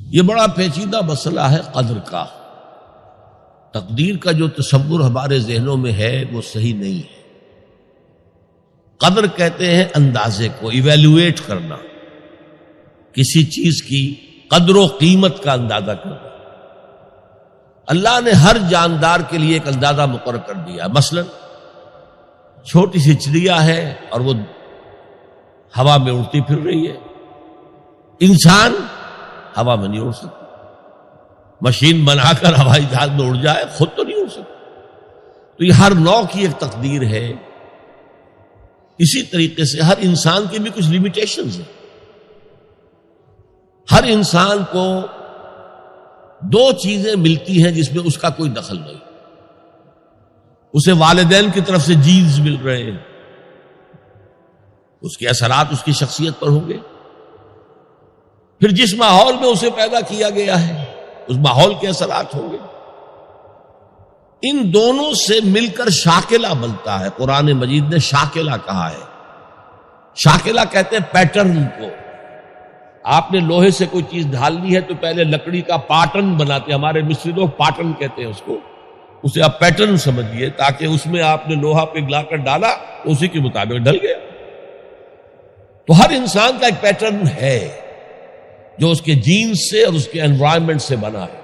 یہ بڑا پیچیدہ مسئلہ ہے قدر کا. تقدیر کا جو تصور ہمارے ذہنوں میں ہے وہ صحیح نہیں ہے. قدر کہتے ہیں اندازے کو، ایویلویٹ کرنا، کسی چیز کی قدر و قیمت کا اندازہ کرنا. اللہ نے ہر جاندار کے لیے ایک اندازہ مقرر کر دیا. مثلا چھوٹی سی چڑیا ہے اور وہ ہوا میں اڑتی پھر رہی ہے. انسان ہوا میں نہیں اڑ سکتا. مشین بنا کر ہوائی جہاز میں اڑ جائے، خود تو نہیں اڑ سکتا. تو یہ ہر نوع کی ایک تقدیر ہے. اسی طریقے سے ہر انسان کی بھی کچھ لیمیٹیشنز ہیں. ہر انسان کو دو چیزیں ملتی ہیں جس میں اس کا کوئی دخل نہیں. اسے والدین کی طرف سے جینز مل رہے ہیں، اس کے اثرات اس کی شخصیت پر ہوں گے. پھر جس ماحول میں اسے پیدا کیا گیا ہے اس ماحول کے اثرات ہوں گے. ان دونوں سے مل کر شاکلہ بنتا ہے. قرآن مجید نے شاکلہ کہا ہے. شاکلہ کہتے ہیں پیٹرن کو. آپ نے لوہے سے کوئی چیز ڈھالنی ہے تو پہلے لکڑی کا پاٹرن بناتے ہیں. ہمارے مصری لوگ پاٹرن کہتے ہیں اس کو. اسے آپ پیٹرن سمجھیے تاکہ اس میں آپ نے لوہا پگھلا کر ڈالا تو اسی کے مطابق ڈھل گیا. تو ہر انسان کا ایک پیٹرن ہے جو اس کے جینز سے اور اس کے انوائرمنٹ سے بنا ہے،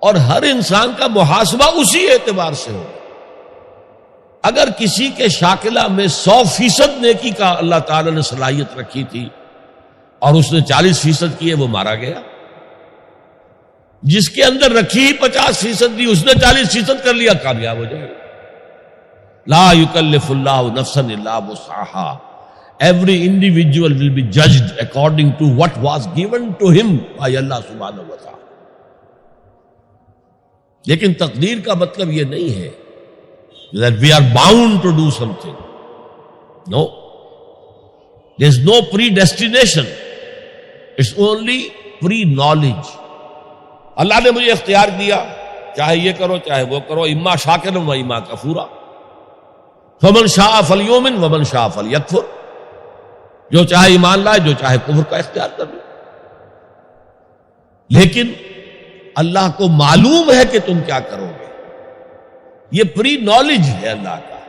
اور ہر انسان کا محاسبہ اسی اعتبار سے ہو. اگر کسی کے شاکلہ میں 100% نیکی کا اللہ تعالی نے صلاحیت رکھی تھی اور اس نے 40% کی ہے، وہ مارا گیا. جس کے اندر رکھی 50% دی، اس نے 40% کر لیا، کامیاب ہو جائے گا. لا یکلف اللہ نفسا الا وسعها. Every individual will be judged according to what was given to him by Allah subhanahu wa ta'ala. لیکن تقدیر کا مطلب یہ نہیں ہے that we are bound to do something. No. There is no predestination. It's only pre-knowledge. اللہ نے مجھے اختیار دیا، چاہے یہ کرو چاہے وہ کرو، اما شاکرا و اما کفورا. فمن شاء فلیؤمن ومن شاء فلیکفر. جو چاہے ایمان لائے، جو چاہے کفر کا اختیار کر لے. لیکن اللہ کو معلوم ہے کہ تم کیا کرو گے. یہ پری نالج ہے اللہ کا،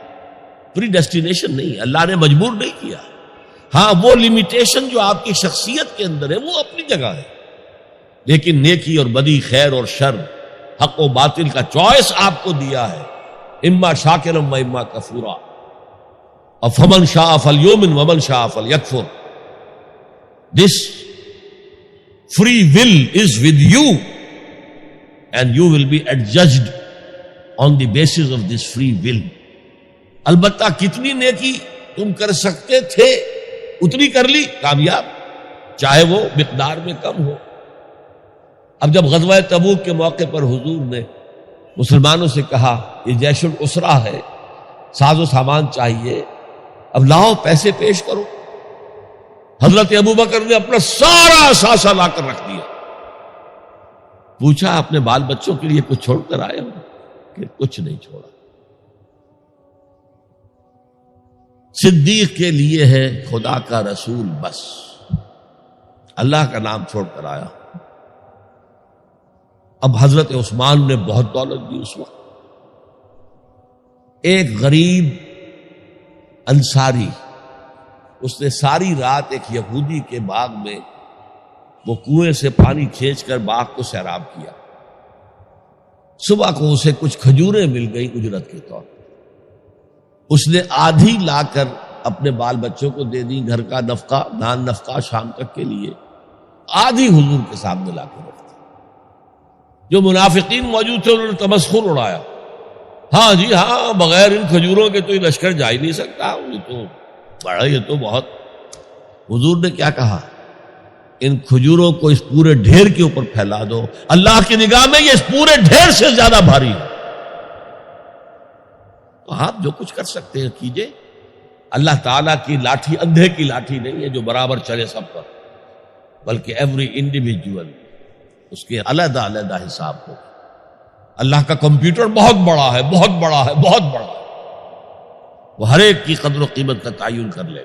پری ڈیسٹینیشن نہیں. اللہ نے مجبور نہیں کیا. ہاں وہ لمیٹیشن جو آپ کی شخصیت کے اندر ہے وہ اپنی جگہ ہے، لیکن نیکی اور بدی، خیر اور شر، حق و باطل کا چوائس آپ کو دیا ہے. اما شاکرا و اما کفورا. فمن شاء فلیؤمن ومن شاء فلیکفر. This free will is with you and you will be adjudged on the basis of this free will. البتہ کتنی نیکی تم کر سکتے تھے اتنی کر لی، کامیاب، چاہے وہ مقدار میں کم ہو. اب جب غزوہ تبوک کے موقع پر حضور نے مسلمانوں سے کہا یہ جیش العسرہ ہے، ساز و سامان چاہیے، اب لاؤ پیسے پیش کرو. حضرت ابوبکر نے اپنا سارا اثاثہ لا کر رکھ دیا. پوچھا اپنے بال بچوں کے لیے کچھ چھوڑ کر آئے ہو؟ کہ کچھ نہیں چھوڑا. صدیق کے لیے ہے خدا کا رسول، بس اللہ کا نام چھوڑ کر آیا. اب حضرت عثمان نے بہت دولت دی اس وقت. ایک غریب انصاری، اس نے ساری رات ایک یہودی کے باغ میں وہ کنویں سے پانی کھینچ کر باغ کو سیراب کیا. صبح کو اسے کچھ کھجوریں مل گئی اجرت کے طور پر. اس نے آدھی لا کر اپنے بال بچوں کو دے دی، گھر کا نفقہ، نان نفقہ شام تک کے لیے. آدھی حضور کے سامنے لا کے رکھ دی. جو منافقین موجود تھے انہوں نے تمسخر اڑایا. ہاں جی ہاں، بغیر ان کھجوروں کے تو یہ لشکر جا ہی نہیں سکتا، یہ تو بڑا، یہ تو بہت. حضور نے کیا کہا؟ ان کھجوروں کو اس پورے ڈھیر کے اوپر پھیلا دو، اللہ کی نگاہ میں یہ اس پورے ڈھیر سے زیادہ بھاری ہے. تو آپ جو کچھ کر سکتے ہیں کیجئے. اللہ تعالیٰ کی لاٹھی اندھے کی لاٹھی نہیں ہے جو برابر چلے سب پر، بلکہ ایوری انڈیویجول اس کے علیحدہ علیحدہ حساب ہو. اللہ کا کمپیوٹر بہت بڑا ہے، بہت بڑا ہے، بہت بڑا ہے. وہ ہر ایک کی قدر و قیمت کا تعین کر لے.